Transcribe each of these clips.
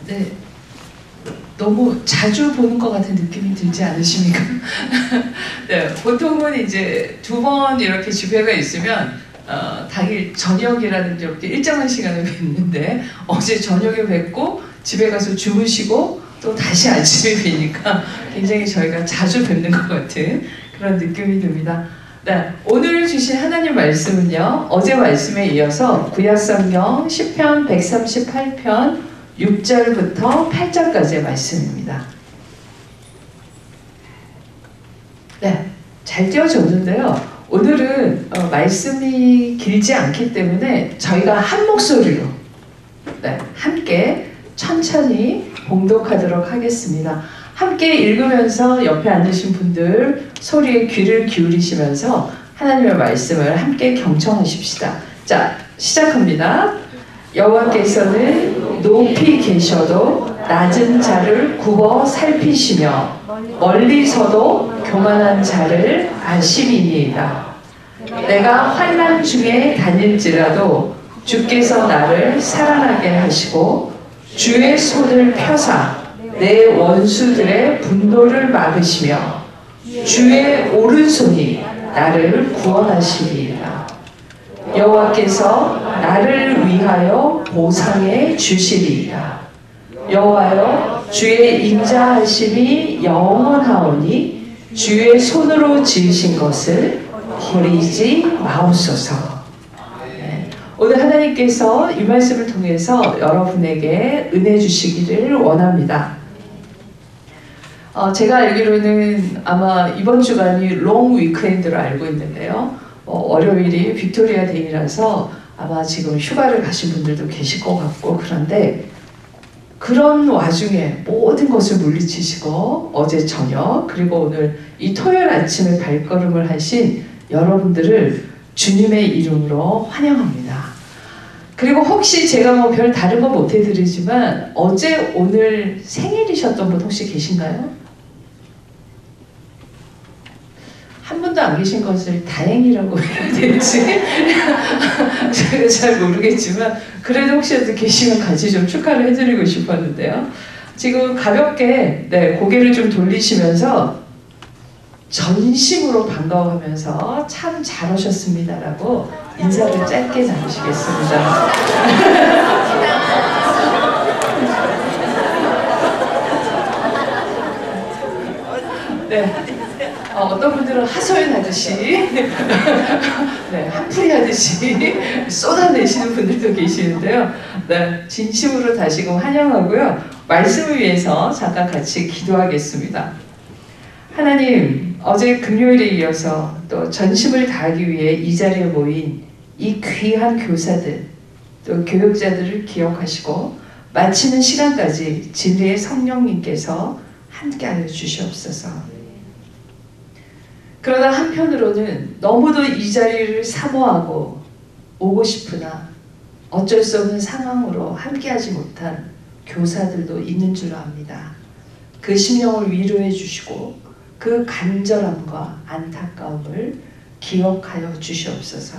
네, 너무 자주 보는 것 같은 느낌이 들지 않으십니까? 네, 보통은 이제 2번 이렇게 집회가 있으면 당일 저녁이라든지 이렇게 일정한 시간에 뵙는데 어제 저녁에 뵙고 집에 가서 주무시고 또 다시 아침에 뵈니까 굉장히 저희가 자주 뵙는 것 같은 그런 느낌이 듭니다. 네, 오늘 주신 하나님 말씀은요, 어제 말씀에 이어서 구약성경 시편 138편 6절부터 8절까지의 말씀입니다. 네, 잘 띄워줬는데요. 오늘은 말씀이 길지 않기 때문에 저희가 한 목소리로 함께 천천히 봉독하도록 하겠습니다. 함께 읽으면서 옆에 앉으신 분들 소리에 귀를 기울이시면서 하나님의 말씀을 함께 경청하십시다. 자, 시작합니다. 여호와께서는 높이 계셔도 낮은 자를 굽어 살피시며 멀리서도 교만한 자를 아심이니이다. 내가 환난 중에 다닐지라도 주께서 나를 살아나게 하시고 주의 손을 펴사 내 원수들의 분노를 막으시며 주의 오른손이 나를 구원하시리이다. 여호와께서 나를 위하여 보상해 주시리이다. 여호와여, 주의 인자하심이 영원하오니 주의 손으로 지으신 것을 버리지 마옵소서. 오늘 하나님께서 이 말씀을 통해서 여러분에게 은혜 주시기를 원합니다. 제가 알기로는 아마 이번 주간이 롱 위크엔드로 알고 있는데요. 월요일이 빅토리아 데이라서 아마 지금 휴가를 가신 분들도 계실 것 같고, 그런데 그런 와중에 모든 것을 물리치시고 어제 저녁 그리고 오늘 이 토요일 아침에 발걸음을 하신 여러분들을 주님의 이름으로 환영합니다. 그리고 혹시 제가 뭐 별 다른 거 못 해드리지만 어제 오늘 생일이셨던 분 혹시 계신가요? 한 분도 안 계신 것을 다행이라고 해야 될지 제가 잘 모르겠지만 그래도 혹시라도 계시면 같이 좀 축하를 해드리고 싶었는데요. 지금 가볍게 고개를 좀 돌리시면서 전심으로 반가워하면서 참 잘 오셨습니다라고 인사를 짧게 나누시겠습니다. 네. 어떤 분들은 하소연하듯이 한풀이 하듯이 쏟아내시는 분들도 계시는데요. 네, 진심으로 다시금 환영하고요. 말씀을 위해서 잠깐 같이 기도하겠습니다. 하나님, 어제 금요일에 이어서 또 전심을 다하기 위해 이 자리에 모인 이 귀한 교사들, 또 교육자들을 기억하시고 마치는 시간까지 진리의 성령님께서 함께하여 주시옵소서. 그러나 한편으로는 너무도 이 자리를 사모하고 오고 싶으나 어쩔 수 없는 상황으로 함께하지 못한 교사들도 있는 줄 압니다. 그 심령을 위로해 주시고 그 간절함과 안타까움을 기억하여 주시옵소서.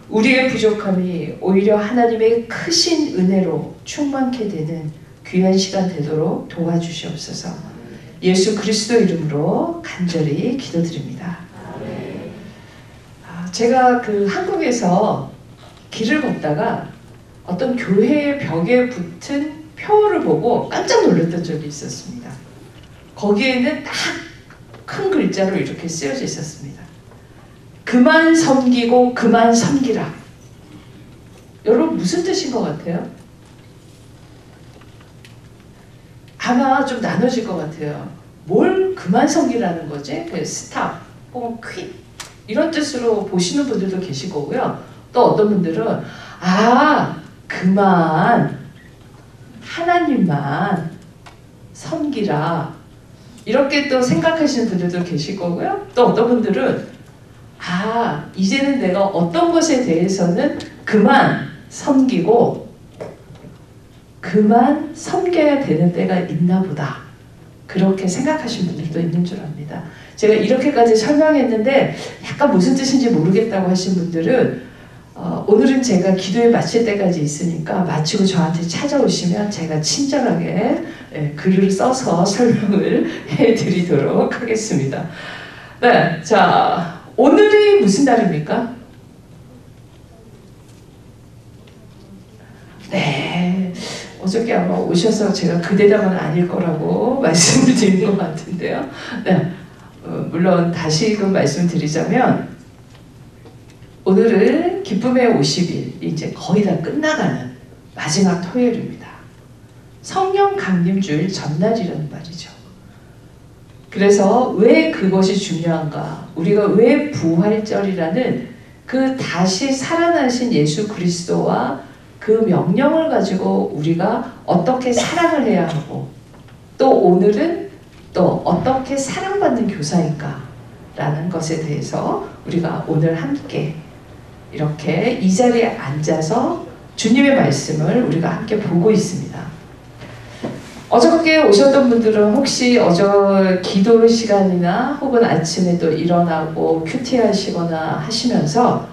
우리의 부족함이 오히려 하나님의 크신 은혜로 충만케 되는 귀한 시간 되도록 도와주시옵소서. 예수 그리스도 이름으로 간절히 기도드립니다. 제가 한국에서 길을 걷다가 어떤 교회의 벽에 붙은 표를 보고 깜짝 놀랐던 적이 있었습니다. 거기에는 딱 큰 글자로 이렇게 쓰여져 있었습니다. 그만 섬기고 그만 섬기라. 여러분 무슨 뜻인 것 같아요? 아마 좀 나눠질 것 같아요. 뭘 그만 섬기라는 거지? 스탑 혹은 퀴 이런 뜻으로 보시는 분들도 계실 거고요. 또 어떤 분들은 그만 하나님만 섬기라 이렇게 또 생각하시는 분들도 계실 거고요. 또 어떤 분들은 이제는 내가 어떤 것에 대해서는 그만 섬기고 그만 섬겨야 되는 때가 있나 보다. 그렇게 생각하시는 분들도 있는 줄 압니다. 제가 이렇게까지 설명했는데 약간 무슨 뜻인지 모르겠다고 하신 분들은 오늘은 제가 기도에 마칠 때까지 있으니까 마치고 저한테 찾아오시면 제가 친절하게 글을 써서 설명을 해드리도록 하겠습니다. 네, 자, 오늘이 무슨 날입니까? 네, 어저께 아마 오셔서 제가 그 대답은 아닐 거라고 말씀을 드린 것 같은데요. 네, 물론 다시금 말씀드리자면 오늘은 기쁨의 50일, 이제 거의 다 끝나가는 마지막 토요일입니다. 성령 강림주일 전날이라는 말이죠. 그래서 왜 그것이 중요한가? 우리가 왜 부활절이라는 그 다시 살아나신 예수 그리스도와 그 명령을 가지고 우리가 어떻게 사랑을 해야 하고 또 오늘은 또 어떻게 사랑받는 교사인가 라는 것에 대해서 우리가 오늘 함께 이렇게 이 자리에 앉아서 주님의 말씀을 우리가 함께 보고 있습니다. 어저께 오셨던 분들은 혹시 기도 시간이나 혹은 아침에 또 일어나고 큐티 하시거나 하시면서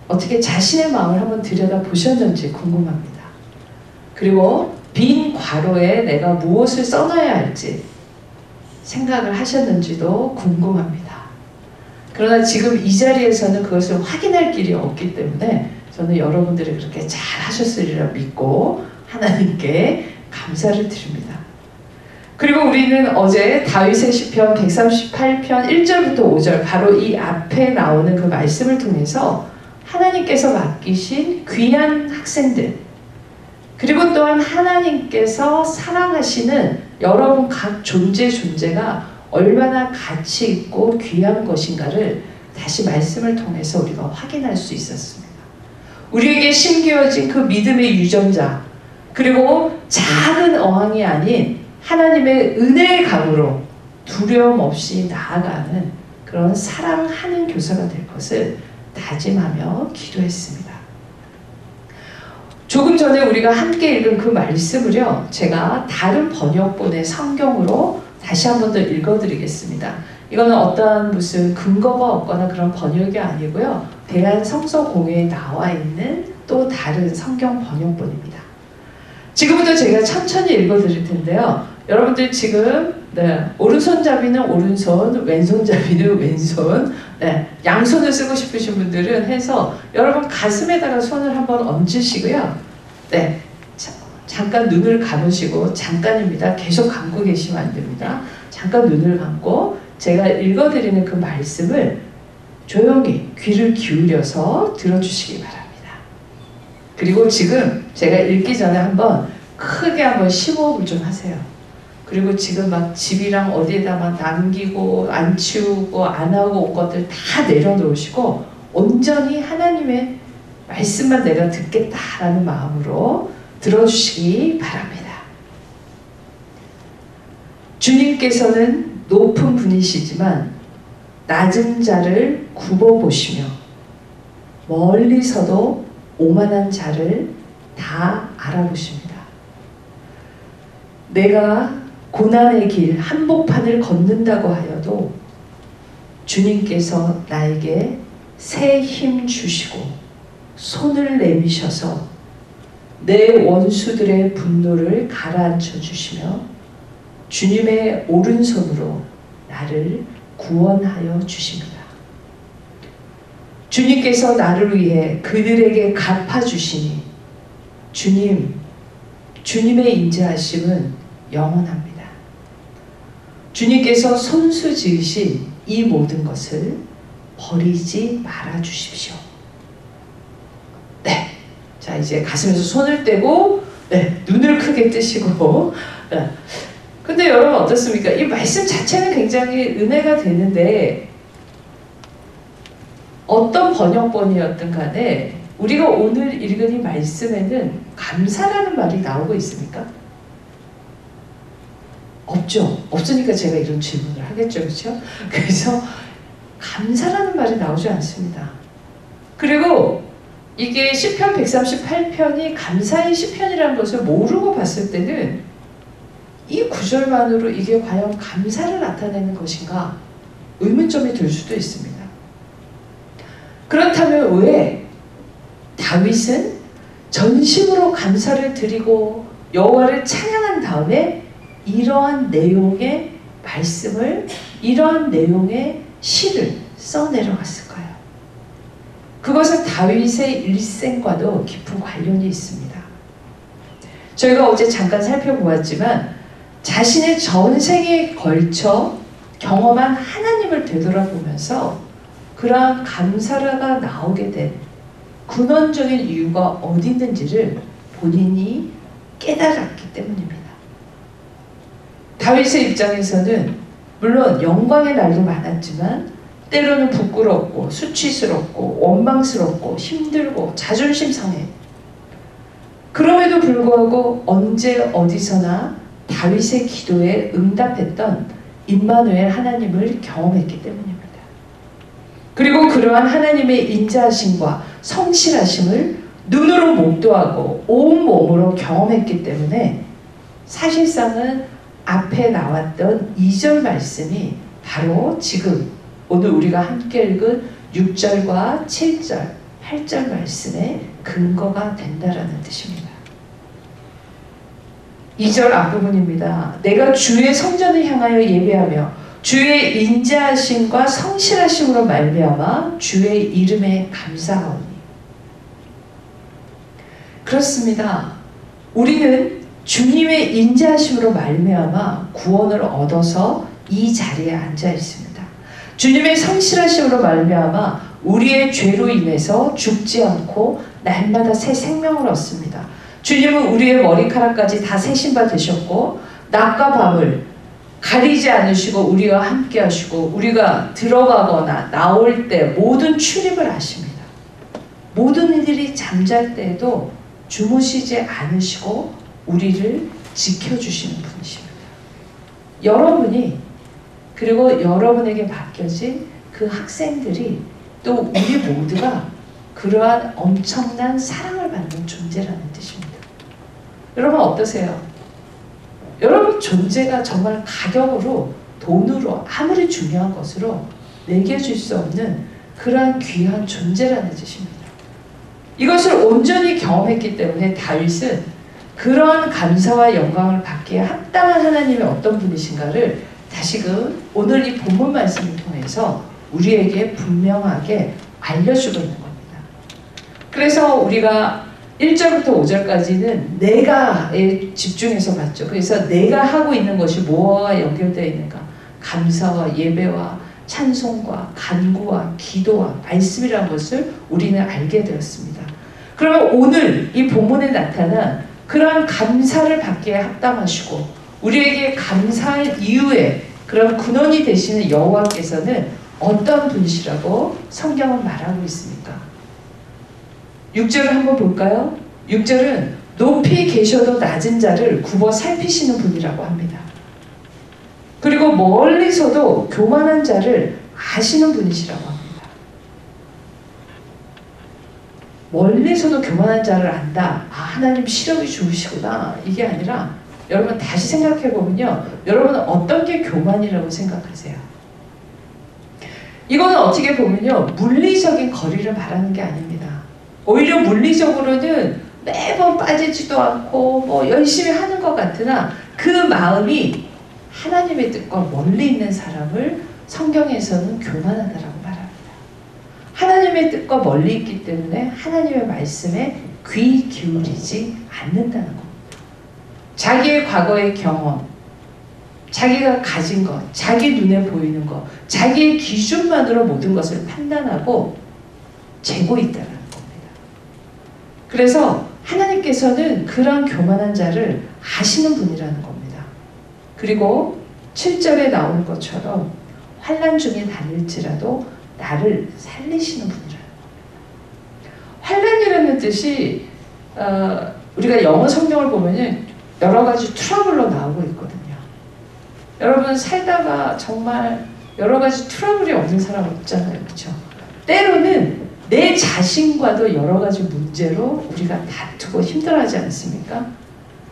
어떻게 자신의 마음을 한번 들여다 보셨는지 궁금합니다. 그리고 빈 괄호에 내가 무엇을 써놔야 할지 생각을 하셨는지도 궁금합니다. 그러나 지금 이 자리에서는 그것을 확인할 길이 없기 때문에 저는 여러분들이 그렇게 잘 하셨으리라 믿고 하나님께 감사를 드립니다. 그리고 우리는 어제 다윗의 시편 138편 1절부터 5절 바로 이 앞에 나오는 그 말씀을 통해서 하나님께서 맡기신 귀한 학생들 그리고 또한 하나님께서 사랑하시는 여러분 각 존재가 얼마나 가치 있고 귀한 것인가를 다시 말씀을 통해서 우리가 확인할 수 있었습니다. 우리에게 심겨진 그 믿음의 유전자 그리고 작은 어항이 아닌 하나님의 은혜의 강으로 두려움 없이 나아가는 그런 사랑하는 교사가 될 것을 다짐하며 기도했습니다. 조금 전에 우리가 함께 읽은 그 말씀을요, 제가 다른 번역본의 성경으로 다시 한 번 더 읽어드리겠습니다. 이거는 어떠한 무슨 근거가 없거나 그런 번역이 아니고요. 대한성서공회에 나와 있는 또 다른 성경 번역본입니다. 지금부터 제가 천천히 읽어드릴 텐데요. 여러분들 지금 오른손잡이는 오른손, 왼손잡이는 왼손, 양손을 쓰고 싶으신 분들은 해서 여러분 가슴에다가 손을 한번 얹으시고요. 잠깐 눈을 감으시고, 잠깐입니다. 계속 감고 계시면 안 됩니다. 잠깐 눈을 감고 제가 읽어드리는 그 말씀을 조용히 귀를 기울여서 들어주시기 바랍니다. 그리고 지금 제가 읽기 전에 한번 크게 한번 심호흡을 좀 하세요. 그리고 지금 막 집이랑 어디에다 막 남기고 안 치우고 안 하고 온 것들 다 내려놓으시고 온전히 하나님의 말씀만 내가 듣겠다라는 마음으로 들어주시기 바랍니다. 주님께서는 높은 분이시지만 낮은 자를 굽어보시며 멀리서도 오만한 자를 다 알아보십니다. 내가 고난의 길 한복판을 걷는다고 하여도 주님께서 나에게 새 힘 주시고 손을 내미셔서 내 원수들의 분노를 가라앉혀 주시며 주님의 오른손으로 나를 구원하여 주십니다. 주님께서 나를 위해 그들에게 갚아주시니 주님의 인자하심은 영원합니다. 주님께서 손수 지으신 이 모든 것을 버리지 말아 주십시오. 자, 이제 가슴에서 손을 떼고 눈을 크게 뜨시고 근데 여러분 어떻습니까? 이 말씀 자체는 굉장히 은혜가 되는데 어떤 번역본이었든 간에 우리가 오늘 읽은 이 말씀에는 감사라는 말이 나오고 있습니까? 없죠. 없으니까 제가 이런 질문을 하겠죠. 그렇죠? 그래서 감사라는 말이 나오지 않습니다. 그리고 이게 시편 138편이 감사의 시편이라는 것을 모르고 봤을 때는 이 구절만으로 이게 과연 감사를 나타내는 것인가 의문점이 들 수도 있습니다. 그렇다면 왜 다윗은 전심으로 감사를 드리고 여호와를 찬양한 다음에 이러한 내용의 말씀을, 이러한 내용의 시를 써내려갔을까요? 그것은 다윗의 일생과도 깊은 관련이 있습니다. 저희가 어제 잠깐 살펴보았지만 자신의 전생에 걸쳐 경험한 하나님을 되돌아보면서 그러한 감사가 나오게 된 근원적인 이유가 어디 있는지를 본인이 깨달았기 때문입니다. 다윗의 입장에서는 물론 영광의 날도 많았지만 때로는 부끄럽고 수치스럽고 원망스럽고 힘들고 자존심 상해. 그럼에도 불구하고 언제 어디서나 다윗의 기도에 응답했던 임마누엘 하나님을 경험했기 때문입니다. 그리고 그러한 하나님의 인자하심과 성실하심을 눈으로 목도하고 온몸으로 경험했기 때문에 사실상은 앞에 나왔던 2절 말씀이 바로 지금 오늘 우리가 함께 읽은 6절과 7절, 8절 말씀의 근거가 된다라는 뜻입니다. 2절 앞부분입니다. 내가 주의 성전을 향하여 예배하며 주의 인자하심과 성실하심으로 말미암아 주의 이름에 감사하오니. 그렇습니다. 우리는 주님의 인자하심으로 말미암아 구원을 얻어서 이 자리에 앉아 있습니다. 주님의 성실하심으로 말미암아 우리의 죄로 인해서 죽지 않고 날마다 새 생명을 얻습니다. 주님은 우리의 머리카락까지 다 세신 바 되셨고 낮과 밤을 가리지 않으시고 우리와 함께 하시고 우리가 들어가거나 나올 때 모든 출입을 하십니다. 모든 이들이 잠잘 때에도 주무시지 않으시고 우리를 지켜주시는 분이십니다. 여러분이 그리고 여러분에게 맡겨진 그 학생들이 또 우리 모두가 그러한 엄청난 사랑을 받는 존재라는 뜻입니다. 여러분 어떠세요? 여러분 존재가 정말 가격으로, 돈으로, 아무리 중요한 것으로 매겨질 수 없는 그러한 귀한 존재라는 뜻입니다. 이것을 온전히 경험했기 때문에 다윗은 그러한 감사와 영광을 받기에 합당한 하나님이 어떤 분이신가를 다시금 오늘 이 본문 말씀을 통해서 우리에게 분명하게 알려주고 있는 겁니다. 그래서 우리가 1절부터 5절까지는 내가에 집중해서 봤죠. 그래서 내가 하고 있는 것이 뭐와 연결되어 있는가? 감사와 예배와 찬송과 간구와 기도와 말씀이라는 것을 우리는 알게 되었습니다. 그러면 오늘 이 본문에 나타난 그러한 감사를 받기에 합당하시고 우리에게 감사할 이유에 그런 근원이 되시는 여호와께서는 어떤 분이시라고 성경은 말하고 있습니까? 6절을 한번 볼까요? 6절은 높이 계셔도 낮은 자를 굽어 살피시는 분이라고 합니다. 그리고 멀리서도 교만한 자를 아시는 분이시라고 합니다. 멀리서도 교만한 자를 안다. 아, 하나님 시력이 좋으시구나. 이게 아니라 여러분 다시 생각해보면요. 여러분은 어떤 게 교만이라고 생각하세요? 이거는 어떻게 보면요. 물리적인 거리를 말하는 게 아닙니다. 오히려 물리적으로는 매번 빠지지도 않고 뭐 열심히 하는 것 같으나 그 마음이 하나님의 뜻과 멀리 있는 사람을 성경에서는 교만하다라고 말합니다. 하나님의 뜻과 멀리 있기 때문에 하나님의 말씀에 귀 기울이지 않는다는 겁니다. 자기의 과거의 경험, 자기가 가진 것, 자기 눈에 보이는 것, 자기의 기준만으로 모든 것을 판단하고 재고 있다는 겁니다. 그래서 하나님께서는 그런 교만한 자를 아시는 분이라는 겁니다. 그리고 7절에 나오는 것처럼 환난 중에 다닐지라도 나를 살리시는 분이라는 겁니다. 환난이라는 뜻이 우리가 영어 성경을 보면은 여러 가지 트러블로 나오고 있거든요. 여러분 살다가 정말 여러 가지 트러블이 없는 사람 없잖아요. 그렇죠? 때로는 내 자신과도 여러 가지 문제로 우리가 다투고 힘들어하지 않습니까?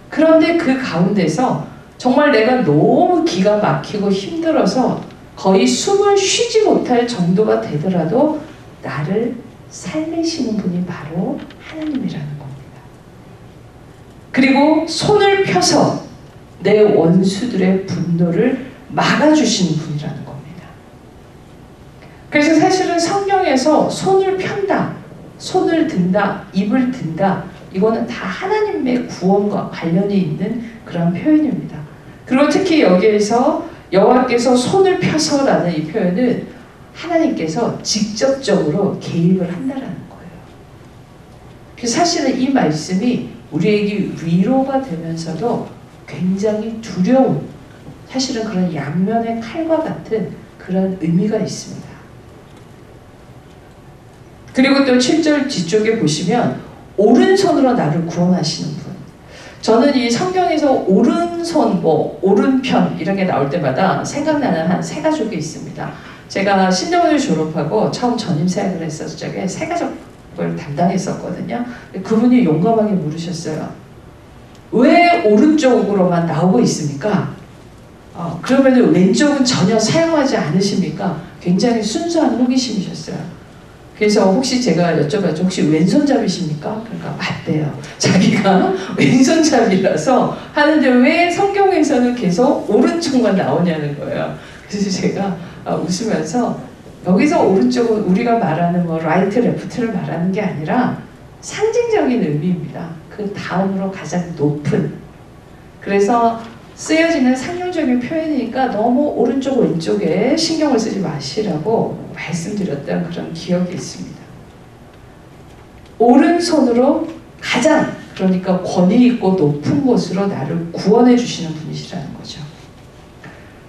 그런데 그 가운데서 정말 내가 너무 기가 막히고 힘들어서 거의 숨을 쉬지 못할 정도가 되더라도 나를 살리시는 분이 바로 하나님이라는 겁니다. 그리고 손을 펴서 내 원수들의 분노를 막아주시는 분이라는 겁니다. 그래서 사실은 성경에서 손을 편다, 손을 든다, 입을 든다, 이거는 다 하나님의 구원과 관련이 있는 그런 표현입니다. 그리고 특히 여기에서 여호와께서 손을 펴서라는 이 표현은 하나님께서 직접적으로 개입을 한다라는 거예요. 그래서 사실은 이 말씀이 우리에게 위로가 되면서도 굉장히 두려운, 사실은 그런 양면의 칼과 같은 그런 의미가 있습니다. 그리고 또 7절 뒤쪽에 보시면 오른손으로 나를 구원하시는 분. 저는 이 성경에서 오른손, 오른편 이런 게 나올 때마다 생각나는 한 세 가족이 있습니다. 제가 신대원을 졸업하고 처음 전임사역을 했었을 적에 세 가족을 담당했었거든요. 그분이 용감하게 물으셨어요. 왜 오른쪽으로만 나오고 있습니까? 그러면 왼쪽은 전혀 사용하지 않으십니까? 굉장히 순수한 호기심이셨어요. 그래서 혹시 제가 여쭤봤죠. 혹시 왼손잡이십니까? 그러니까 맞대요. 자기가 왼손잡이라서 하는데 왜 성경에서는 계속 오른쪽만 나오냐는 거예요. 그래서 제가 웃으면서 여기서 오른쪽은 우리가 말하는 라이트 레프트를 말하는 게 아니라 상징적인 의미입니다. 그 다음으로 가장 높은. 그래서 쓰여지는 상용적인 표현이니까 너무 오른쪽 왼쪽에 신경을 쓰지 마시라고 말씀드렸던 그런 기억이 있습니다. 오른손으로 가장, 그러니까 권위 있고 높은 곳으로 나를 구원해 주시는 분이시라는 거죠.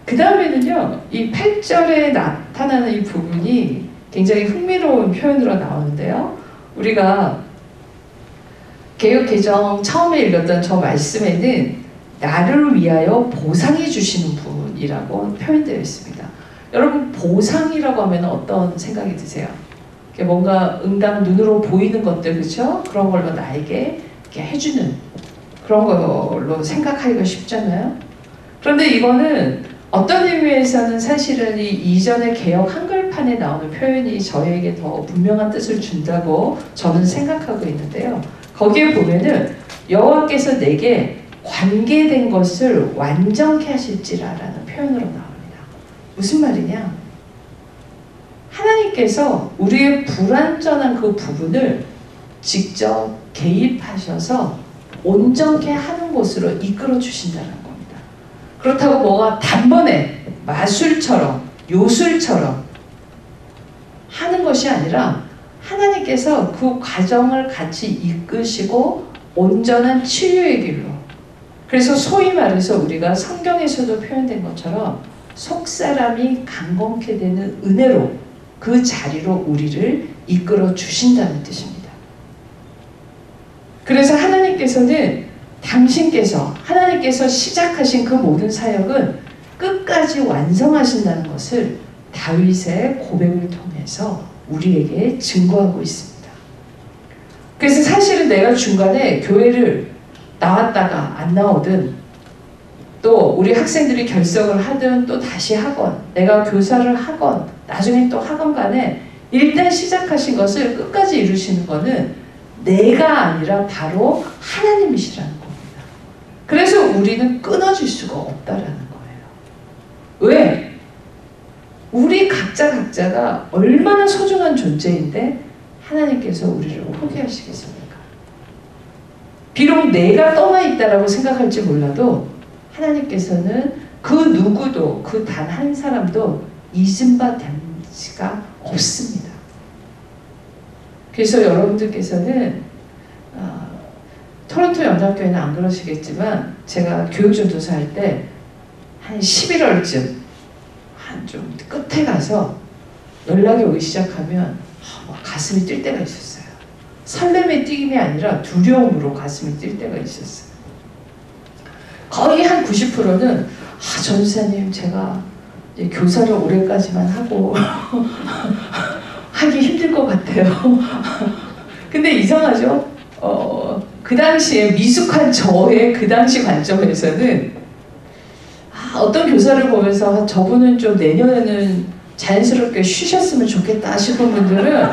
그 다음에는요, 이 8절에 나타나는 이 부분이 굉장히 흥미로운 표현으로 나오는데요. 우리가 개역개정 처음에 읽었던 저 말씀에는 나를 위하여 보상해 주시는 분이라고 표현되어 있습니다. 여러분, 보상이라고 하면 어떤 생각이 드세요? 뭔가 응당 눈으로 보이는 것들, 그렇죠? 그런 걸로 나에게 이렇게 해주는 그런 걸로 생각하기가 쉽잖아요. 그런데 이거는 어떤 의미에서는 사실은 이 이전의 개역 한글판에 나오는 표현이 저에게 더 분명한 뜻을 준다고 저는 생각하고 있는데요. 거기에 보면은 여호와께서 내게 관계된 것을 완전케 하실지라라는 표현으로 나옵니다. 무슨 말이냐? 하나님께서 우리의 불완전한 그 부분을 직접 개입하셔서 온전케 하는 곳으로 이끌어 주신다는 겁니다. 그렇다고 뭐가 단번에 마술처럼 요술처럼 하는 것이 아니라 하나님께서 그 과정을 같이 이끄시고 온전한 치유의 길로, 그래서 소위 말해서 우리가 성경에서도 표현된 것처럼 속사람이 강건케 되는 은혜로 그 자리로 우리를 이끌어 주신다는 뜻입니다. 그래서 하나님께서는 하나님께서 시작하신 그 모든 사역은 끝까지 완성하신다는 것을 다윗의 고백을 통해서 우리에게 증거하고 있습니다. 그래서 사실은 내가 중간에 교회를 나왔다가 안 나오든, 또 우리 학생들이 결석을 하든 또 다시 하건, 내가 교사를 하건 나중에 또 하건 간에 일단 시작하신 것을 끝까지 이루시는 것은 내가 아니라 바로 하나님이시라는 겁니다. 그래서 우리는 끊어질 수가 없다라는 거예요. 왜? 우리 각자가 얼마나 소중한 존재인데 하나님께서 우리를 포기하시겠습니까? 비록 내가 떠나 있다라고 생각할지 몰라도 하나님께서는 그 누구도, 그 단 한 사람도 잊은 바 되지가 없습니다. 그래서 여러분들께서는 토론토 연합교회는 안 그러시겠지만 제가 교육전도사 할 때 한 11월쯤 한 좀 끝에 가서 연락이 오기 시작하면 막 가슴이 뛸 때가 있었어요. 설렘의 뛰김이 아니라 두려움으로 가슴이 뛸 때가 있었어요. 거의 한 90%는 전도사님 제가 이제 교사를 올해까지만 하고 하기 힘들 것 같아요. 근데 이상하죠? 그 당시에 미숙한 저의 그 당시 관점에서는 어떤 교사를 보면서 저분은 좀 내년에는 자연스럽게 쉬셨으면 좋겠다 싶은 분들은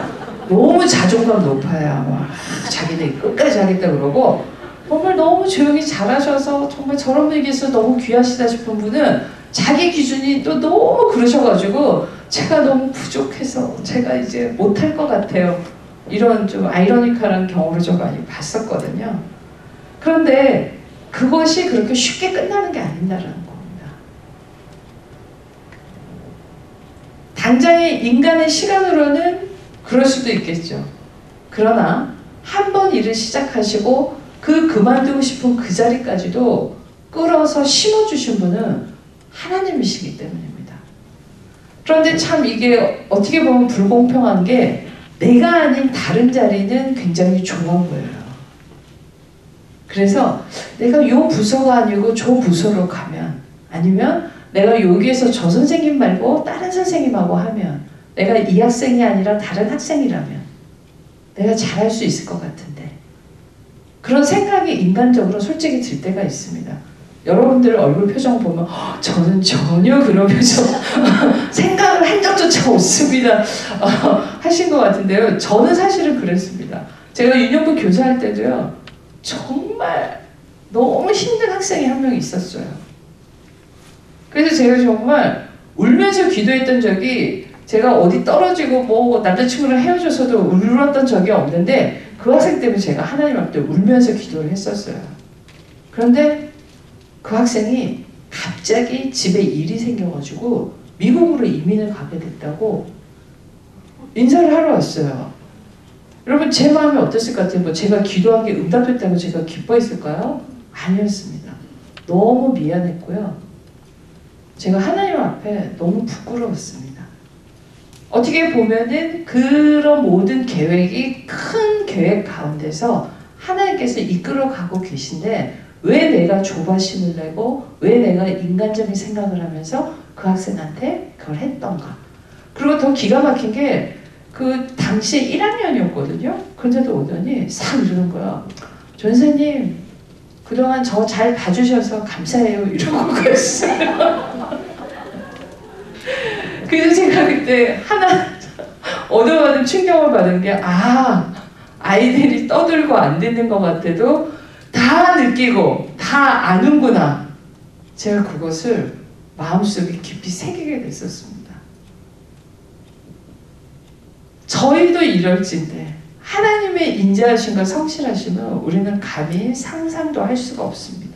너무 자존감 높아요. 막 자기네 끝까지 하겠다 그러고 정말 너무 조용히 잘하셔서 정말 저런 분위기에서 너무 귀하시다 싶은 분은 자기 기준이 또 너무 그러셔가지고 제가 너무 부족해서 제가 이제 못할 것 같아요. 이런 좀 아이러니컬한 경우를 좀 많이 봤었거든요. 그런데 그것이 그렇게 쉽게 끝나는 게 아닌다라는 겁니다. 당장의 인간의 시간으로는 그럴 수도 있겠죠. 그러나 한 번 일을 시작하시고 그만두고 싶은 그 자리까지도 끌어서 심어주신 분은 하나님이시기 때문입니다. 그런데 참 이게 어떻게 보면 불공평한 게 내가 아닌 다른 자리는 굉장히 좋은 거예요. 그래서 내가 요 부서가 아니고 저 부서로 가면, 아니면 내가 여기에서 저 선생님 말고 다른 선생님하고 하면, 내가 이 학생이 아니라 다른 학생이라면 내가 잘할 수 있을 것 같은데, 그런 생각이 인간적으로 솔직히 들 때가 있습니다. 여러분들 얼굴 표정 보면 저는 전혀 그런 표정 생각을 한 적조차 없습니다 하신 것 같은데요. 저는 사실은 그랬습니다. 제가 유년부 교사할 때도요, 정말 너무 힘든 학생이 한 명 있었어요. 그래서 제가 정말 울면서 기도했던 적이, 제가 어디 떨어지고 뭐 남자친구랑 헤어져서도 울었던 적이 없는데 그 학생 때문에 제가 하나님 앞에 울면서 기도를 했었어요. 그런데 그 학생이 갑자기 집에 일이 생겨가지고 미국으로 이민을 가게 됐다고 인사를 하러 왔어요. 여러분 제 마음이 어땠을 것 같아요? 뭐 제가 기도한 게 응답했다고 제가 기뻐했을까요? 아니었습니다. 너무 미안했고요. 제가 하나님 앞에 너무 부끄러웠습니다. 어떻게 보면은 그런 모든 계획이 큰 계획 가운데서 하나님께서 이끌어가고 계신데 왜 내가 조바심을 내고 왜 내가 인간적인 생각을 하면서 그 학생한테 그걸 했던가. 그리고 더 기가 막힌 게 그 당시에 1학년이었거든요. 그런데도 오더니 싹 이러는 거야. 전사님 그동안 저 잘 봐주셔서 감사해요 이러고 그랬어요. 그래서 제가 그때 하나 얻어받은 충격을 받은 게, 아이들이 떠들고 안 듣는 것 같아도 다 느끼고 다 아는구나. 제가 그것을 마음속에 깊이 새기게 됐었습니다. 저희도 이럴진데 하나님의 인자하심과 성실하심은 우리는 감히 상상도 할 수가 없습니다.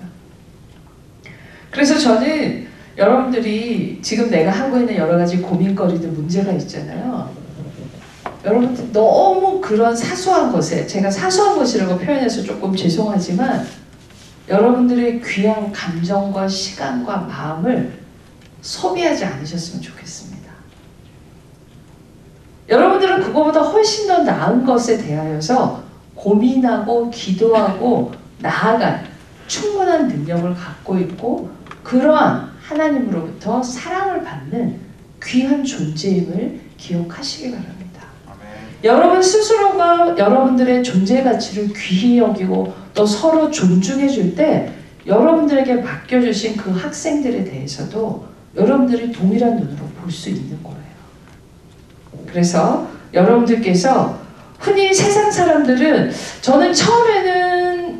그래서 저는 여러분들이 지금 내가 하고 있는 여러 가지 고민거리들, 문제가 있잖아요. 여러분들 너무 그런 사소한 것에, 제가 사소한 것이라고 표현해서 조금 죄송하지만 여러분들의 귀한 감정과 시간과 마음을 소비하지 않으셨으면 좋겠습니다. 여러분들은 그거보다 훨씬 더 나은 것에 대하여서 고민하고 기도하고 나아갈 충분한 능력을 갖고 있고 그러한 하나님으로부터 사랑을 받는 귀한 존재임을 기억하시기 바랍니다. 여러분 스스로가 여러분들의 존재 가치를 귀히 여기고 또 서로 존중해 줄 때 여러분들에게 맡겨주신 그 학생들에 대해서도 여러분들이 동일한 눈으로 볼 수 있는 거예요. 그래서 여러분들께서 흔히 세상 사람들은, 저는 처음에는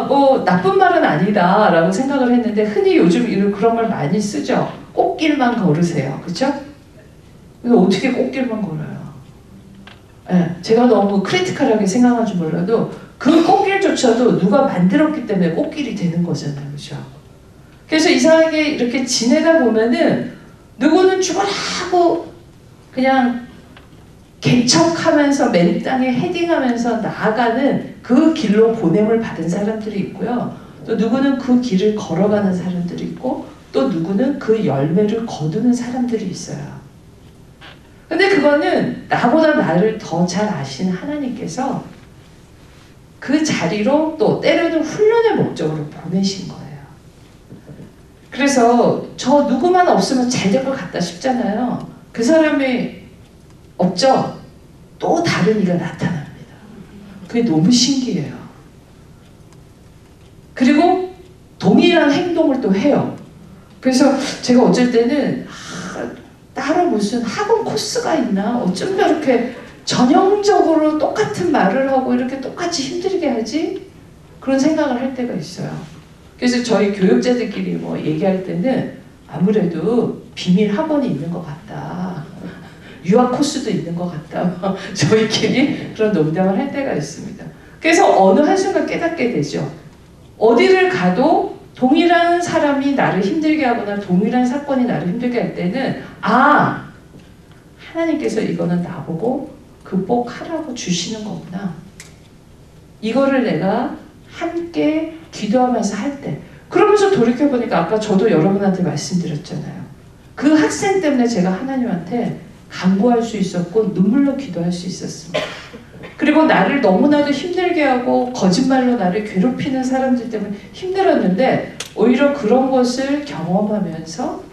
뭐 나쁜 말은 아니다 라고 생각을 했는데 흔히 요즘 그런 말 많이 쓰죠. 꽃길만 걸으세요. 그렇죠? 근데 어떻게 꽃길만 걸어요? 네, 제가 너무 크리티컬하게 생각하지 몰라도 그 꽃길조차도 누가 만들었기 때문에 꽃길이 되는 거잖아요. 그렇죠? 그래서 이상하게 이렇게 지내다 보면은 누구는 죽으라고 그냥 개척하면서 맨 땅에 헤딩하면서 나아가는 그 길로 보냄을 받은 사람들이 있고요. 또 누구는 그 길을 걸어가는 사람들이 있고 또 누구는 그 열매를 거두는 사람들이 있어요. 근데 그거는 나보다 나를 더 잘 아시는 하나님께서 그 자리로 또 때로는 훈련의 목적으로 보내신 거예요. 그래서 저 누구만 없으면 잘 될 것 같다 싶잖아요. 그 사람이 없죠? 또 다른 이가 나타납니다. 그게 너무 신기해요. 그리고 동일한 행동을 또 해요. 그래서 제가 어쩔 때는 따로 무슨 학원 코스가 있나? 어쩜 저렇게 전형적으로 똑같은 말을 하고 이렇게 똑같이 힘들게 하지? 그런 생각을 할 때가 있어요. 그래서 저희 교육자들끼리 뭐 얘기할 때는 아무래도 비밀 학원이 있는 것 같다. 유학 코스도 있는 것 같다. 저희끼리 그런 농담을 할 때가 있습니다. 그래서 어느 한순간 깨닫게 되죠. 어디를 가도 동일한 사람이 나를 힘들게 하거나 동일한 사건이 나를 힘들게 할 때는 아! 하나님께서 이거는 나보고 극복하라고 주시는 거구나. 이거를 내가 함께 기도하면서 할 때 그러면서 돌이켜보니까 아까 저도 여러분한테 말씀드렸잖아요. 그 학생 때문에 제가 하나님한테 간구할 수 있었고 눈물로 기도할 수 있었습니다. 그리고 나를 너무나도 힘들게 하고 거짓말로 나를 괴롭히는 사람들 때문에 힘들었는데 오히려 그런 것을 경험하면서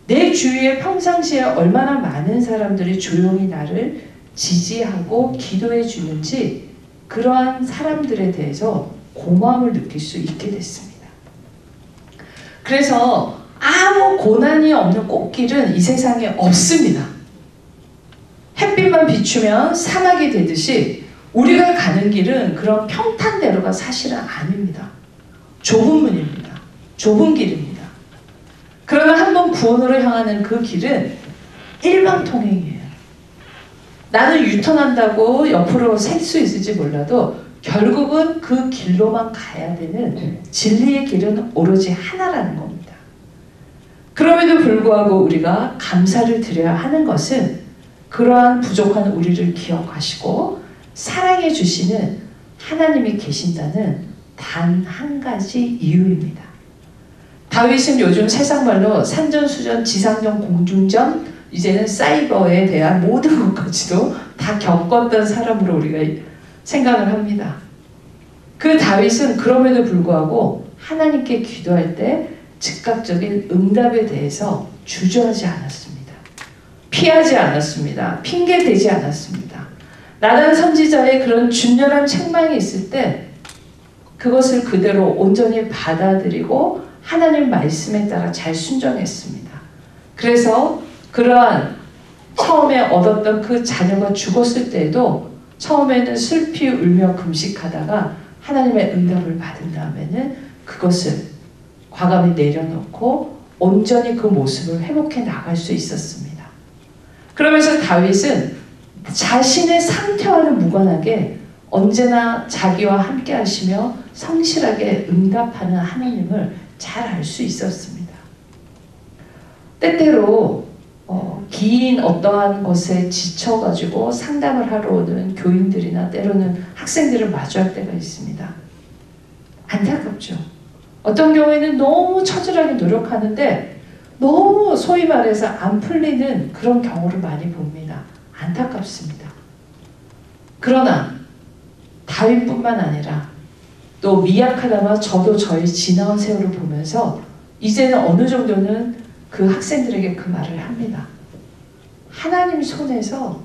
내 주위에 평상시에 얼마나 많은 사람들이 조용히 나를 지지하고 기도해 주는지 그러한 사람들에 대해서 고마움을 느낄 수 있게 됐습니다. 그래서 아무 고난이 없는 꽃길은 이 세상에 없습니다. 햇빛만 비추면 사막이 되듯이 우리가 가는 길은 그런 평탄대로가 사실은 아닙니다. 좁은 문입니다. 좁은 길입니다. 그러나 한번 구원으로 향하는 그 길은 일방통행이에요. 나는 유턴한다고 옆으로 셀 수 있을지 몰라도 결국은 그 길로만 가야 되는 진리의 길은 오로지 하나라는 겁니다. 그럼에도 불구하고 우리가 감사를 드려야 하는 것은 그러한 부족한 우리를 기억하시고 사랑해 주시는 하나님이 계신다는 단 한 가지 이유입니다. 다윗은 요즘 세상 말로 산전수전, 지상전, 공중전, 이제는 사이버에 대한 모든 것까지도 다 겪었던 사람으로 우리가 생각을 합니다. 그 다윗은 그럼에도 불구하고 하나님께 기도할 때 즉각적인 응답에 대해서 주저하지 않았습니다. 피하지 않았습니다. 핑계대지 않았습니다. 나단 선지자의 그런 준열한 책망이 있을 때 그것을 그대로 온전히 받아들이고 하나님 말씀에 따라 잘 순종했습니다. 그래서 그러한 처음에 얻었던 그 자녀가 죽었을 때에도 처음에는 슬피 울며 금식하다가 하나님의 응답을 받은 다음에는 그것을 과감히 내려놓고 온전히 그 모습을 회복해 나갈 수 있었습니다. 그러면서 다윗은 자신의 상태와는 무관하게 언제나 자기와 함께 하시며 성실하게 응답하는 하나님을 잘 알 수 있었습니다. 때때로 긴 어떠한 것에 지쳐가지고 상담을 하러 오는 교인들이나 때로는 학생들을 마주할 때가 있습니다. 안타깝죠. 어떤 경우에는 너무 처절하게 노력하는데 너무 소위 말해서 안 풀리는 그런 경우를 많이 봅니다. 안타깝습니다. 그러나 다윗뿐만 아니라 또 미약하다마 저도 저의 지나온 세월을 보면서 이제는 어느 정도는 그 학생들에게 그 말을 합니다. 하나님 손에서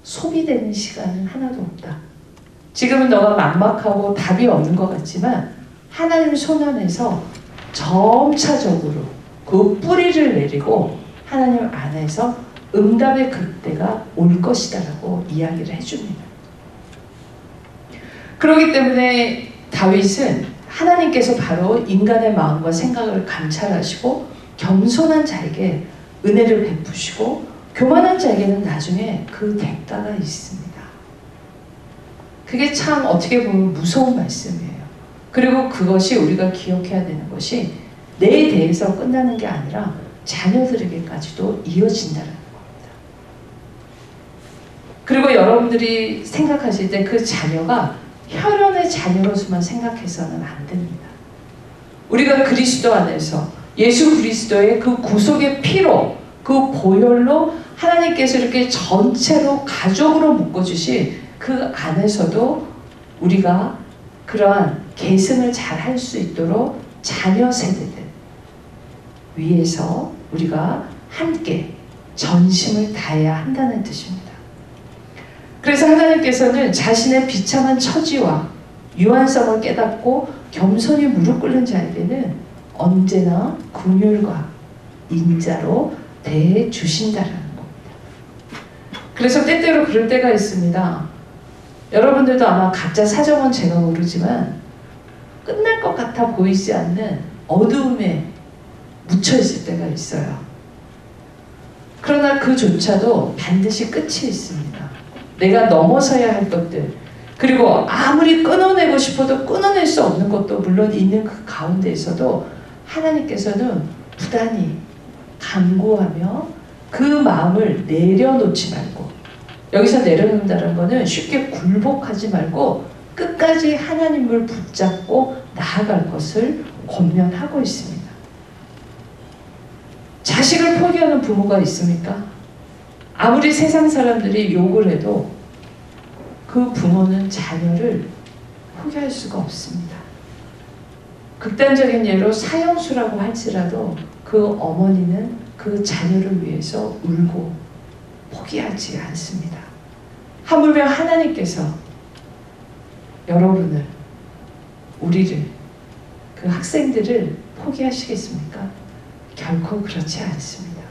소비되는 시간은 하나도 없다. 지금은 너가 막막하고 답이 없는 것 같지만 하나님 손 안에서 점차적으로 그 뿌리를 내리고 하나님 안에서 응답의 그때가 올 것이다 라고 이야기를 해줍니다. 그렇기 때문에 다윗은 하나님께서 바로 인간의 마음과 생각을 감찰하시고 겸손한 자에게 은혜를 베푸시고 교만한 자에게는 나중에 그 대가가 있습니다. 그게 참 어떻게 보면 무서운 말씀이에요. 그리고 그것이 우리가 기억해야 되는 것이 내에 대해서 끝나는 게 아니라 자녀들에게까지도 이어진다는 겁니다. 그리고 여러분들이 생각하실 때 그 자녀가 혈연의 자녀로서만 생각해서는 안 됩니다. 우리가 그리스도 안에서 예수 그리스도의 그 구속의 피로 그 보혈로 하나님께서 이렇게 전체로 가족으로 묶어주신 그 안에서도 우리가 그러한 계승을 잘 할 수 있도록 자녀 세대들 위해서 우리가 함께 전심을 다해야 한다는 뜻입니다. 그래서 하나님께서는 자신의 비참한 처지와 유한성을 깨닫고 겸손히 무릎 꿇는 자에게는 언제나 긍휼과 인자로 대해 주신다라는 겁니다. 그래서 때때로 그럴 때가 있습니다. 여러분들도 아마 각자 사정은 제가 모르지만 끝날 것 같아 보이지 않는 어두움에 묻혀있을 때가 있어요. 그러나 그조차도 반드시 끝이 있습니다. 내가 넘어서야 할 것들, 그리고 아무리 끊어내고 싶어도 끊어낼 수 없는 것도 물론 있는 그 가운데에서도 하나님께서는 부단히 간구하며 그 마음을 내려놓지 말고, 여기서 내려놓는다는 것은 쉽게 굴복하지 말고 끝까지 하나님을 붙잡고 나아갈 것을 권면하고 있습니다. 자식을 포기하는 부모가 있습니까? 아무리 세상 사람들이 욕을 해도 그 부모는 자녀를 포기할 수가 없습니다. 극단적인 예로 사형수라고 할지라도 그 어머니는 그 자녀를 위해서 울고 포기하지 않습니다. 하물며 하나님께서 여러분을, 우리를, 그 학생들을 포기하시겠습니까? 결코 그렇지 않습니다.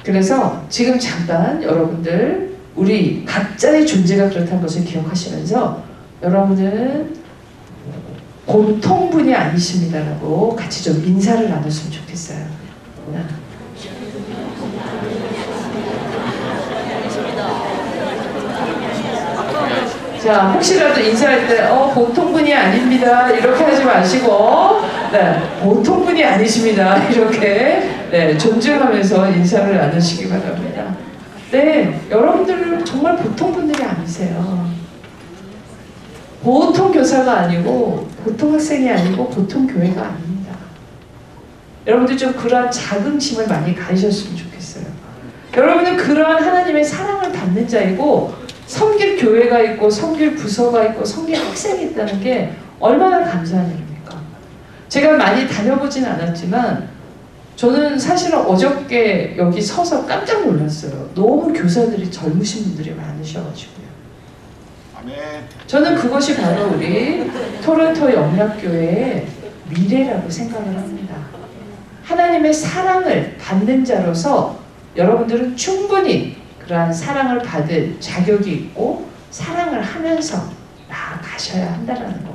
그래서 지금 잠깐 여러분들 우리 각자의 존재가 그렇다는 것을 기억하시면서 여러분은 고통분이 아니십니다라고 같이 좀 인사를 나눴으면 좋겠어요. 자, 혹시라도 인사할 때 보통 분이 아닙니다 이렇게 하지 마시고, 네, 보통 분이 아니십니다 이렇게, 네, 존중하면서 인사를 나누시기 바랍니다. 네, 여러분들 정말 보통 분들이 아니세요. 보통 교사가 아니고 보통 학생이 아니고 보통 교회가 아닙니다. 여러분들 좀 그러한 자긍심을 많이 가지셨으면 좋겠어요. 여러분은 그러한 하나님의 사랑을 받는 자이고, 섬길 교회가 있고 섬길 부서가 있고 섬길 학생이 있다는 게 얼마나 감사한 일입니까? 제가 많이 다녀보진 않았지만 저는 사실은 어저께 여기 서서 깜짝 놀랐어요. 너무 교사들이 젊으신 분들이 많으셔가지고요. 저는 그것이 바로 우리 토론토 영락교회의 미래라고 생각을 합니다. 하나님의 사랑을 받는 자로서 여러분들은 충분히 그러한 사랑을 받을 자격이 있고 사랑을 하면서 나아가셔야 한다는 겁니다.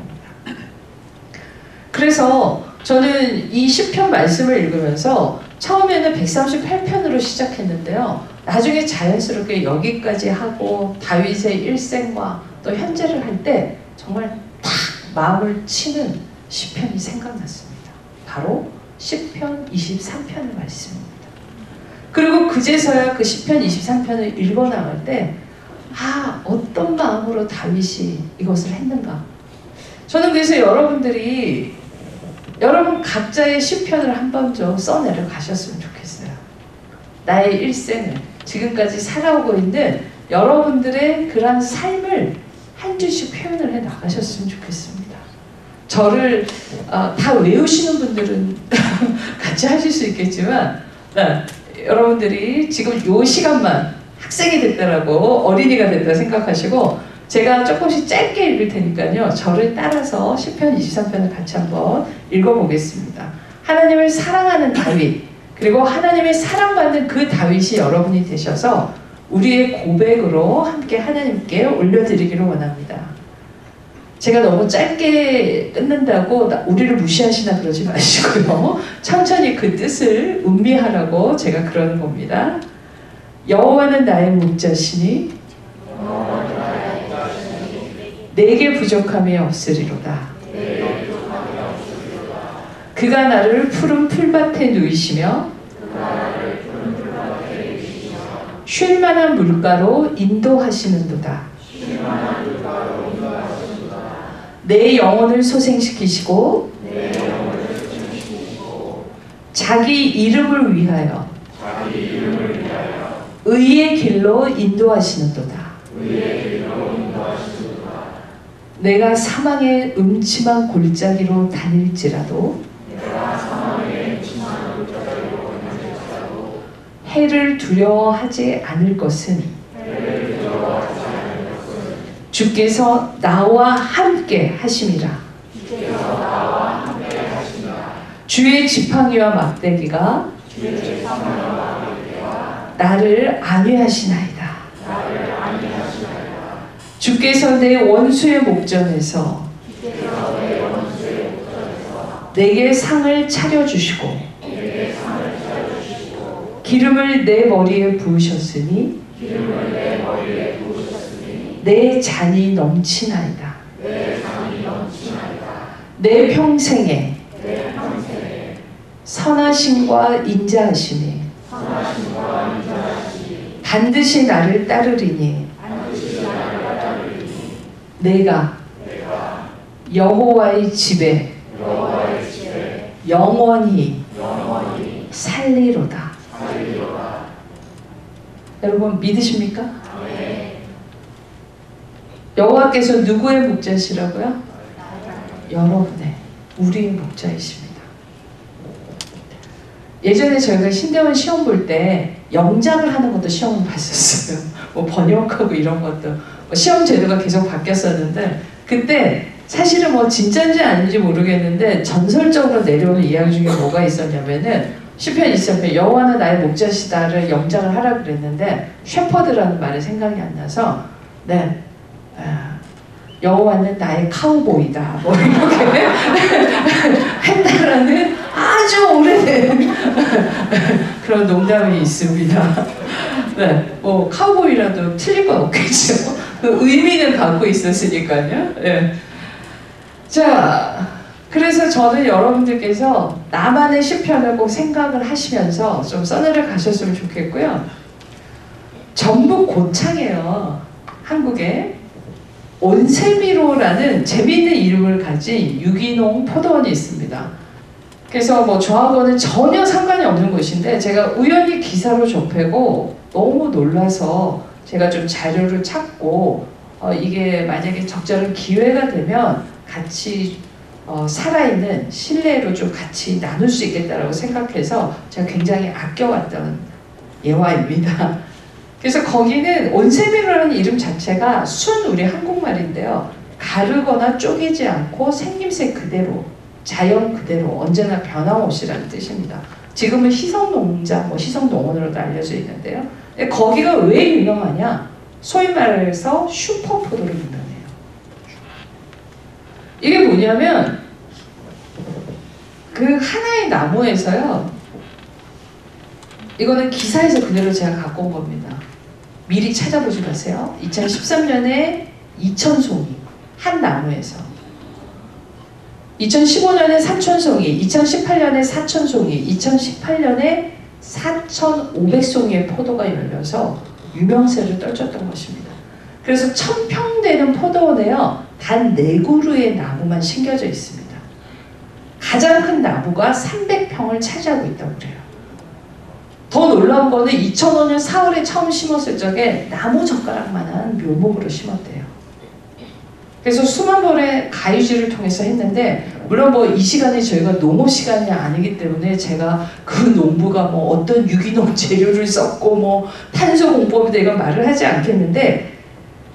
그래서 저는 이 시편 말씀을 읽으면서 처음에는 138편으로 시작했는데요. 나중에 자연스럽게 여기까지 하고 다윗의 일생과 또 현재를 할 때 정말 탁 마음을 치는 시편이 생각났습니다. 바로 시편 23편의 말씀입니다. 그리고 그제서야 그 시편 23편을 읽어 나갈 때 어떤 마음으로 다윗이 이것을 했는가. 저는 그래서 여러분들이 여러분 각자의 시편을 한 번 좀 써내려 가셨으면 좋겠어요. 나의 일생을 지금까지 살아오고 있는 여러분들의 그런 삶을 한 줄씩 표현을 해 나가셨으면 좋겠습니다. 저를 다 외우시는 분들은 같이 하실 수 있겠지만 여러분들이 지금 요 시간만 학생이 됐다라고 어린이가 됐다 생각하시고 제가 조금씩 짧게 읽을 테니까요. 저를 따라서 시편 23편을 같이 한번 읽어보겠습니다. 하나님을 사랑하는 다윗, 그리고 하나님의 사랑받는 그 다윗이 여러분이 되셔서 우리의 고백으로 함께 하나님께 올려드리기를 원합니다. 제가 너무 짧게 끊는다고 우리를 무시하시나 그러지 마시고요. 천천히 그 뜻을 음미하라고 제가 그러는 겁니다. 여호와는 나의 목자시니 내게 부족함이 없으리로다. 그가 나를 푸른 풀밭에 누이시며 쉴 만한 물가로 인도하시는도다. 내 영혼을 소생시키시고 자기 이름을 위하여 의의 길로 인도하시는도다. 내가 사망의 음침한 골짜기로 다닐지라도 해를 두려워하지 않을 것은 주께서 나와 함께 하심이라. 주의 지팡이와 막대기가 나를 안위하시나이다. 주께서 내 원수의 목전에서 내게 상을 차려주시고 기름을 내 머리에 부으셨으니 내 잔이 넘치나이다. 내 평생에 선하심과 인자하심이 반드시 나를 따르리니 내가 여호와의 집에 영원히 살리로다. 여러분 믿으십니까? 여호와께서 누구의 목자시라고요? 여러분의, 우리의 목자이십니다. 예전에 저희가 신대원 시험 볼 때 영장을 하는 것도 시험을 봤었어요. 뭐 번역하고 이런 것도 시험 제도가 계속 바뀌었었는데, 그때 사실은 뭐 진짜인지 아닌지 모르겠는데 전설적으로 내려오는 이야기 중에 뭐가 있었냐면은 시편 23편 여호와는 나의 목자시다를 영장을 하라 그랬는데 셰퍼드라는 말이 생각이 안 나서 여호와는 나의 카우보이다 뭐 이렇게 했다라는 아주 오래된 그런 농담이 있습니다. 네, 뭐 카우보이라도 틀릴 건 없겠죠. 그 의미는 갖고 있었으니까요. 네. 자, 그래서 저는 여러분들께서 나만의 시편을 꼭 생각을 하시면서 좀 써내려 가셨으면 좋겠고요. 전북 고창이에요. 한국에 온세미로라는 재미있는 이름을 가진 유기농 포도원이 있습니다. 그래서 뭐 저하고는 전혀 상관이 없는 곳인데 제가 우연히 기사로 접하고 너무 놀라서 제가 좀 자료를 찾고 이게 만약에 적절한 기회가 되면 같이 살아있는 실내로 좀 같이 나눌 수 있겠다라고 생각해서 제가 굉장히 아껴왔던 예화입니다. 그래서 거기는 온세미로라는 이름 자체가 순 우리 한국말인데요. 가르거나 쪼개지 않고 생김새 그대로, 자연 그대로 언제나 변함없이라는 뜻입니다. 지금은 희성농장, 뭐 희성농원으로도 알려져 있는데요. 거기가 왜 유명하냐? 소위 말해서 슈퍼푸드로 유명해요. 이게 뭐냐면 그 하나의 나무에서요. 이거는 기사에서 그대로 제가 갖고 온 겁니다. 미리 찾아보지 마세요. 2013년에 2,000송이 한 나무에서 2015년에 3,000송이, 2018년에 4,000송이, 2018년에 4,500송이의 포도가 열려서 유명세를 떨쳤던 것입니다. 그래서 1,000평 되는 포도원에요. 단 4그루의 나무만 심겨져 있습니다. 가장 큰 나무가 300평을 차지하고 있다고 그래요. 더 놀라운 거는 2005년 4월에 처음 심었을 적에 나무 젓가락만한 묘목으로 심었대요. 그래서 수만 번의 가위질을 통해서 했는데 물론 뭐 이 시간이 저희가 농업 시간이 아니기 때문에 제가 그 농부가 뭐 어떤 유기농 재료를 썼고 뭐 탄소 공법이다 이건 말을 하지 않겠는데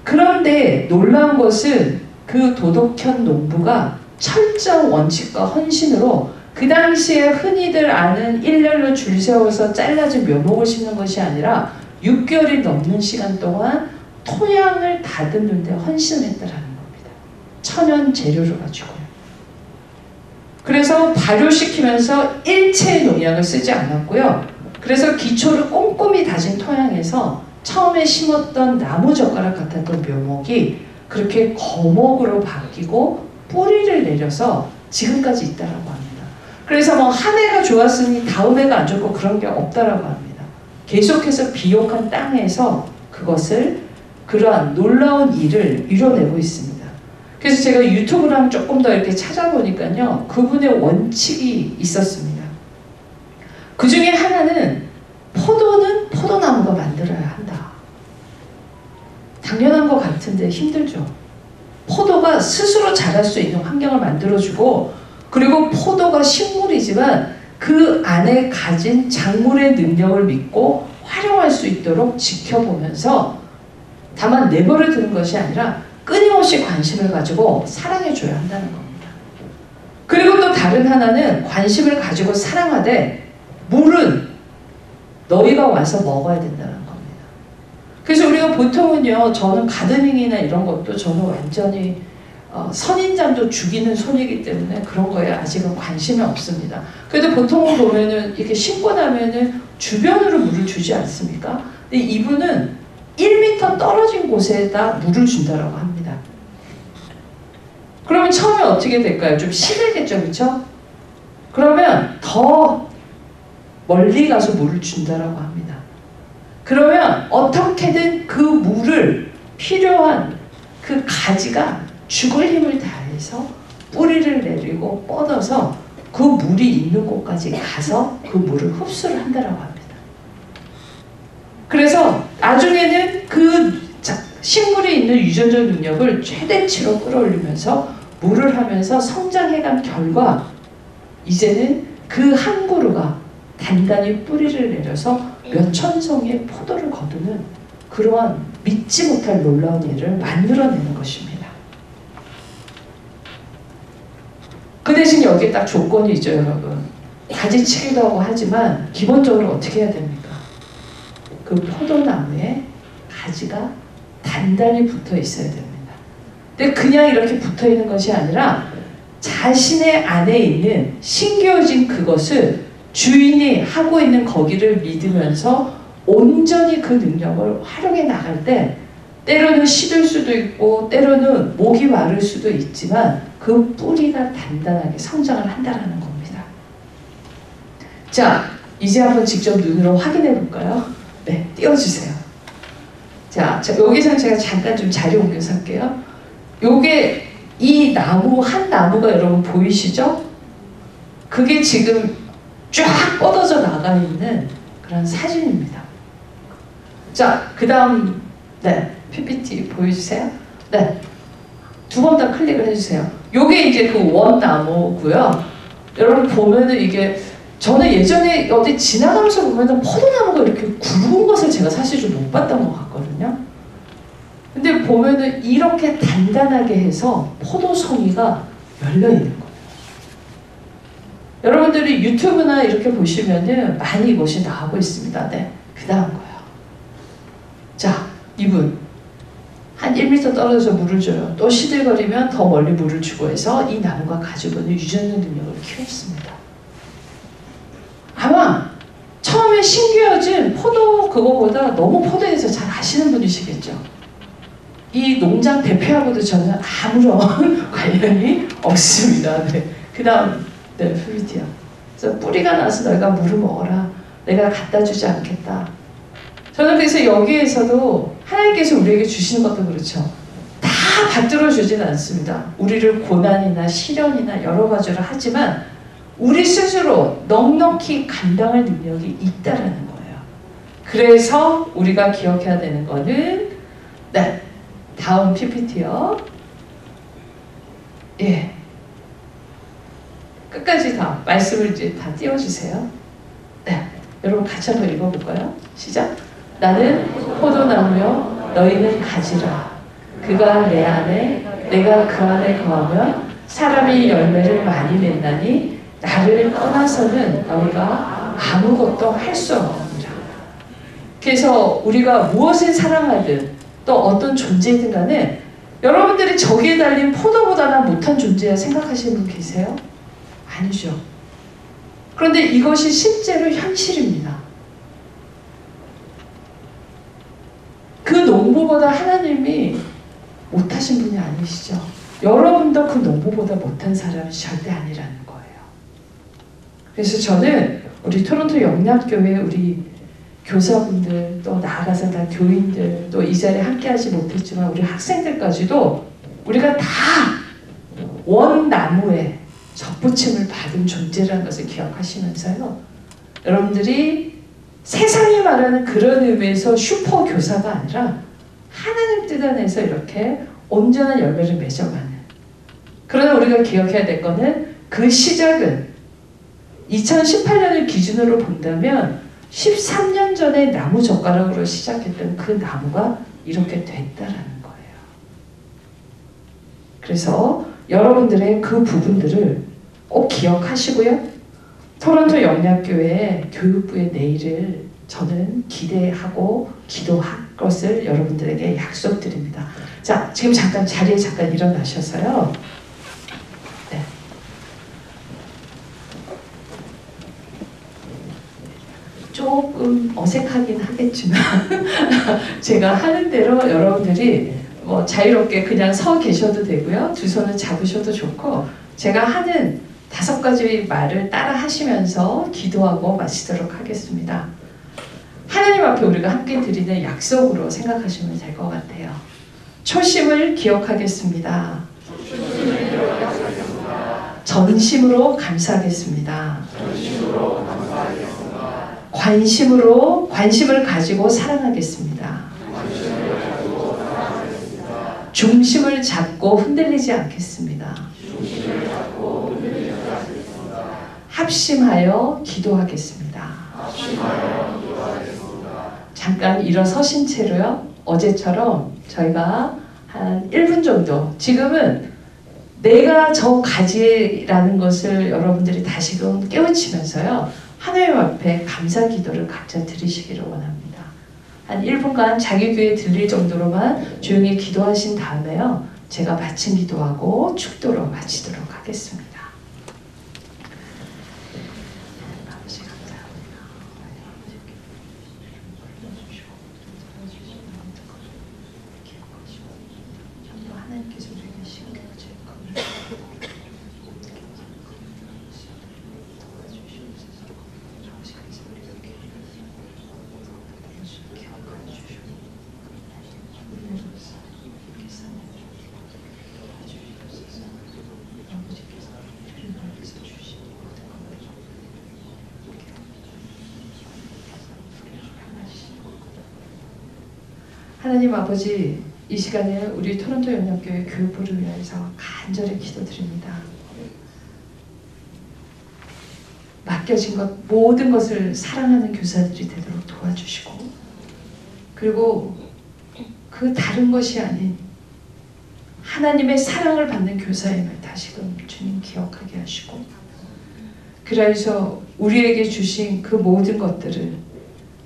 그런데 놀라운 것은 그 도덕현 농부가 철저한 원칙과 헌신으로 그 당시에 흔히들 아는 일렬로 줄 세워서 잘라진 묘목을 심는 것이 아니라 6개월이 넘는 시간 동안 토양을 다듬는 데 헌신을 했다라는 겁니다. 천연 재료를 가지고요. 그래서 발효시키면서 일체의 농약을 쓰지 않았고요. 그래서 기초를 꼼꼼히 다진 토양에서 처음에 심었던 나무 젓가락 같았던 묘목이 그렇게 거목으로 바뀌고 뿌리를 내려서 지금까지 있다라고 합니다. 그래서 뭐 한 해가 좋았으니 다음 해가 안 좋고 그런 게 없다라고 합니다. 계속해서 비옥한 땅에서 그것을 그러한 놀라운 일을 이뤄내고 있습니다. 그래서 제가 유튜브랑 조금 더 이렇게 찾아보니까요. 그분의 원칙이 있었습니다. 그 중에 하나는 포도는 포도나무가 만들어야 한다. 당연한 것 같은데 힘들죠. 포도가 스스로 자랄 수 있는 환경을 만들어주고 그리고 포도가 식물이지만 그 안에 가진 작물의 능력을 믿고 활용할 수 있도록 지켜보면서 다만 내버려 두는 것이 아니라 끊임없이 관심을 가지고 사랑해줘야 한다는 겁니다. 그리고 또 다른 하나는 관심을 가지고 사랑하되 물은 너희가 와서 먹어야 된다는 겁니다. 그래서 우리가 보통은요, 저는 가드닝이나 이런 것도 저는 완전히 선인장도 죽이는 손이기 때문에 그런 거에 아직은 관심이 없습니다. 그래도 보통은 보면은 이렇게 심고 나면은 주변으로 물을 주지 않습니까? 근데 이분은 1m 떨어진 곳에다 물을 준다라고 합니다. 그러면 처음에 어떻게 될까요? 좀 시들겠죠, 그렇죠? 그러면 더 멀리 가서 물을 준다라고 합니다. 그러면 어떻게든 그 물을 필요한 그 가지가 죽을 힘을 다해서 뿌리를 내리고 뻗어서 그 물이 있는 곳까지 가서 그 물을 흡수를 한다라고 합니다. 그래서 나중에는 그 식물에 있는 유전적 능력을 최대치로 끌어올리면서 물을 하면서 성장해간 결과 이제는 그 한 그루가 단단히 뿌리를 내려서 몇천 송의 포도를 거두는 그러한 믿지 못할 놀라운 일을 만들어내는 것입니다. 그 대신 여기에 딱 조건이 있죠, 여러분. 가지치기도 하고 하지만 기본적으로 어떻게 해야 됩니까? 그 포도나무에 가지가 단단히 붙어 있어야 됩니다. 근데 그냥 이렇게 붙어 있는 것이 아니라 자신의 안에 있는 심겨진 그것을 주인이 하고 있는 거기를 믿으면서 온전히 그 능력을 활용해 나갈 때 때로는 시들 수도 있고 때로는 목이 마를 수도 있지만 그 뿌리가 단단하게 성장을 한다는 겁니다. 자, 이제 한번 직접 눈으로 확인해 볼까요? 네, 띄워주세요. 자, 여기서 제가 잠깐 좀 자리 옮겨서 할게요. 요게 이 나무, 한 나무가 여러분 보이시죠? 그게 지금 쫙 뻗어져 나가 있는 그런 사진입니다. 자, 그 다음, 네, PPT 보여주세요. 네, 두 번 다 클릭을 해주세요. 요게 이제 그 원나무고요. 여러분 보면은 이게 저는 예전에 어디 지나가면서 보면은 포도나무가 이렇게 굵은 것을 제가 사실 좀 못 봤던 것 같거든요. 근데 보면은 이렇게 단단하게 해서 포도송이가 열려 있는 거예요. 여러분들이 유튜브나 이렇게 보시면은 많이 이것이 나오고 있습니다. 네, 그 다음 거예요. 자, 이분 한 1m 떨어져서 물을 줘요. 또 시들거리면 더 멀리 물을 주고 해서 이 나무가 가지고 있는 유전적 능력을 키웠습니다. 아마 처음에 신기해진 포도 그거보다 너무 포도에서 잘 아시는 분이시겠죠. 이 농장 대표하고도 저는 아무런 관련이 없습니다. 네. 그 다음, 네, PPT요. 그래서 뿌리가 나서 너희가 물을 먹어라. 내가 갖다 주지 않겠다. 저는 그래서 여기에서도 하나님께서 우리에게 주시는 것도 그렇죠. 다 받들어 주진 않습니다. 우리를 고난이나 시련이나 여러 가지를 하지만 우리 스스로 넉넉히 감당할 능력이 있다라는 거예요. 그래서 우리가 기억해야 되는 거는 네, 다음 PPT요. 예, 끝까지 다 말씀을 이제 다 띄워주세요. 네, 여러분 같이 한번 읽어볼까요? 시작. 나는 포도나무여 너희는 가지라. 그가 내 안에 내가 그 안에 거하면 사람이 열매를 많이 맺나니 나를 떠나서는 너희가 아무것도 할 수 없느니라. 그래서 우리가 무엇을 사랑하든 또 어떤 존재이든 간에 여러분들이 저기에 달린 포도보다 못한 존재라 생각하시는 분 계세요? 아니죠. 그런데 이것이 실제로 현실입니다. 그 농부보다 하나님이 못하신 분이 아니시죠. 여러분도 그 농부보다 못한 사람이 절대 아니라는 거예요. 그래서 저는 우리 토론토 영락교회 우리 교사분들 또 나아가서 다 교인들 또 이 자리에 함께하지 못했지만 우리 학생들까지도 우리가 다 원나무에 접붙임을 받은 존재라는 것을 기억하시면서요. 여러분들이 세상이 말하는 그런 의미에서 슈퍼 교사가 아니라 하나님 뜻 안에서 이렇게 온전한 열매를 맺어가는. 그러나 우리가 기억해야 될 거는 그 시작은 2018년을 기준으로 본다면 13년 전에 나무 젓가락으로 시작했던 그 나무가 이렇게 됐다라는 거예요. 그래서 여러분들의 그 부분들을 꼭 기억하시고요. 토론토 영락교회 교육부의 내일을 저는 기대하고 기도할 것을 여러분들에게 약속드립니다. 자, 지금 잠깐 자리에 잠깐 일어나셔서요. 네. 조금 어색하긴 하겠지만 제가 하는 대로 여러분들이 뭐 자유롭게 그냥 서 계셔도 되고요. 두 손을 잡으셔도 좋고 제가 하는 5가지 말을 따라 하시면서 기도하고 마치도록 하겠습니다. 하나님 앞에 우리가 함께 드리는 약속으로 생각하시면 될 것 같아요. 초심을 기억하겠습니다. 전심으로 감사하겠습니다. 관심을 가지고 사랑하겠습니다. 중심을 잡고 흔들리지 않겠습니다. 합심하여 기도하겠습니다. 잠깐 일어서신 채로요. 어제처럼 저희가 한 1분 정도, 지금은 내가 저 가지라는 것을 여러분들이 다시금 깨우치면서요. 하나님 앞에 감사 기도를 각자 드리시기를 원합니다. 한 1분간 자기 귀에 들릴 정도로만 조용히 기도하신 다음에요. 제가 마침 기도하고 축도로 마치도록 하겠습니다. 하나님 아버지, 이 시간에 우리 토론토 영역교회 교육부를 위해서 간절히 기도드립니다. 맡겨진 것 모든 것을 사랑하는 교사들이 되도록 도와주시고, 그리고 그 다른 것이 아닌 하나님의 사랑을 받는 교사임을 다시금 주님 기억하게 하시고, 그래서 우리에게 주신 그 모든 것들을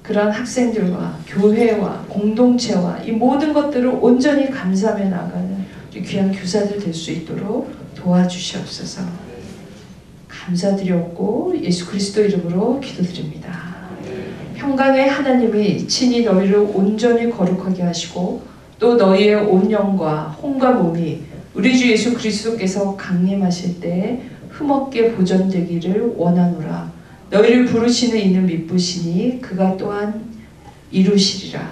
그런 학생들과 교회와 공동체와 이 모든 것들을 온전히 감사하며 나가는 우리 귀한 교사들 될 수 있도록 도와주시옵소서. 감사드렸고 예수 그리스도 이름으로 기도드립니다. 평강의 하나님이 친히 너희를 온전히 거룩하게 하시고 또 너희의 온 영과 혼과 몸이 우리 주 예수 그리스도께서 강림하실 때 흠없게 보존되기를 원하노라. 너희를 부르시는 이는 미쁘시니 그가 또한 이루시리라.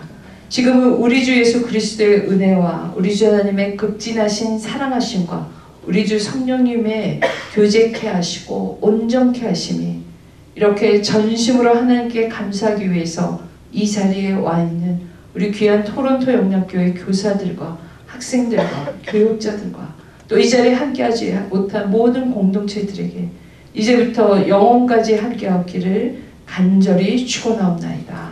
지금은 우리 주 예수 그리스도의 은혜와 우리 주 하나님의 극진하신 사랑하심과 우리 주 성령님의 교제케 하시고 온전케 하심이 이렇게 전심으로 하나님께 감사하기 위해서 이 자리에 와 있는 우리 귀한 토론토 영역교회 교사들과 학생들과 교육자들과 또 이 자리에 함께하지 못한 모든 공동체들에게 이제부터 영혼까지 함께하기를 간절히 축원하옵나이다.